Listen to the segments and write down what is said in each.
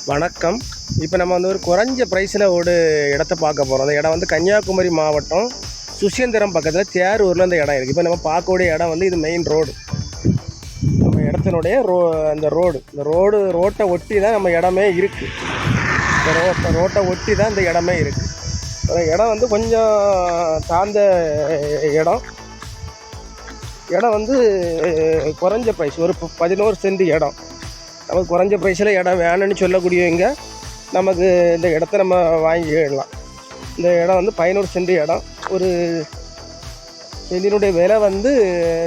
வணக்கம். இப்போ நம்ம வந்து ஒரு குறைஞ்ச ப்ரைஸில் ஒரு இடத்த பார்க்க போகிறோம். அந்த இடம் வந்து கன்னியாகுமரி மாவட்டம் சுசீந்திரம் பக்கத்தில் தேரூரில் அந்த இடம் இருக்குது. இப்போ நம்ம பார்க்கக்கூடிய இடம் வந்து இது மெயின் ரோடு. நம்ம இடத்தினுடைய அந்த இந்த ரோட்டை ஒட்டி தான் நம்ம இடமே இருக்குது. இந்த ரோட்டை ஒட்டி தான் இந்த இடமே இருக்குது. இடம் வந்து கொஞ்சம் தாழ்ந்த இடம் வந்து குறைஞ்ச ப்ரைஸ், ஒரு 11 சென்ட் இடம். நமக்கு குறைஞ்ச ப்ரைஸில் இடம் வேணும்னு சொல்லக்கூடியவங்க நமக்கு இந்த இடத்த நம்ம வாங்கிடலாம். இந்த இடம் வந்து 11 சென்ட் இடம். ஒரு சென்டினுடைய விலை வந்து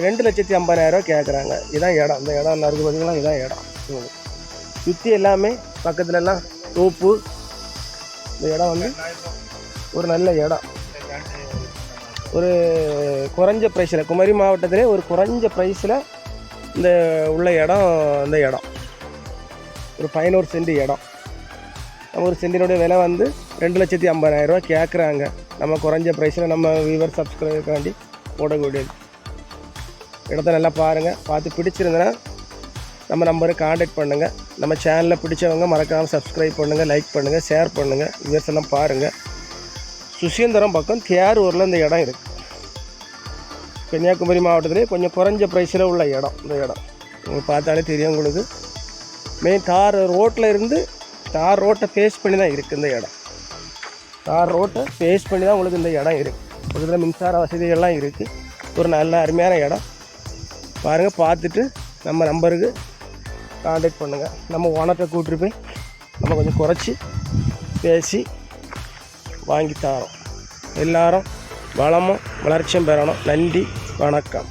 2,50,000 கேட்குறாங்க. இதான் இடம். இந்த இடம் நல்லா இருக்குது பார்த்திங்களா, இதான் இடம். சுற்றி எல்லாமே பக்கத்துலலாம் தோப்பு. இந்த இடம் வந்து ஒரு நல்ல இடம். ஒரு குறைஞ்ச ப்ரைஸில், குமரி மாவட்டத்திலே ஒரு குறைஞ்ச ப்ரைஸில் இந்த உள்ள இடம். இந்த இடம் ஒரு 11 சென்ட் இடம். நம்ம ஒரு சென்டினுடைய விலை வந்து 2,50,000 கேட்குறாங்க. நம்ம குறைஞ்ச ப்ரைஸில் நம்ம வியூவர் சப்ஸ்கிரைபருக்காண்டி போடக்கூடியது. இடத்த நல்லா பாருங்கள். பார்த்து பிடிச்சிருந்தேன்னா நம்ம நம்பருக்கு காண்டாக்ட் பண்ணுங்கள். நம்ம சேனலில் பிடிச்சவங்க மறக்காமல் சப்ஸ்கிரைப் பண்ணுங்கள், லைக் பண்ணுங்கள், ஷேர் பண்ணுங்கள். வியூவர்ஸ் எல்லாம் பாருங்கள். சுசீந்திரம் பக்கம் தேரூரில் இந்த இடம் இருக்குது. கன்னியாகுமரி மாவட்டத்திலே கொஞ்சம் குறைஞ்ச ப்ரைஸில் உள்ள இடம். இந்த இடம் உங்களுக்கு பார்த்தாலே தெரியும். உங்களுக்கு மெயின் தார் ரோட்டை ஃபேஸ் பண்ணி தான் இருக்குது இந்த இடம். தார் ரோட்டை ஃபேஸ் பண்ணி தான் உங்களுக்கு இந்த இடம் இருக்குது. இதில் மின்சார வசதிகள்லாம் இருக்குது. ஒரு நல்ல அருமையான இடம். பாருங்கள், பார்த்துட்டு நம்ம நம்பருக்கு காண்டாக்ட் பண்ணுங்கள். நம்ம ஓனர்கிட்ட கூப்பிட்டு போய் நம்ம கொஞ்சம் குறைச்சி பேசி வாங்கி தரோம். எல்லாரும் வளமும் வளர்ச்சியும் பெறணும். நன்றி, வணக்கம்.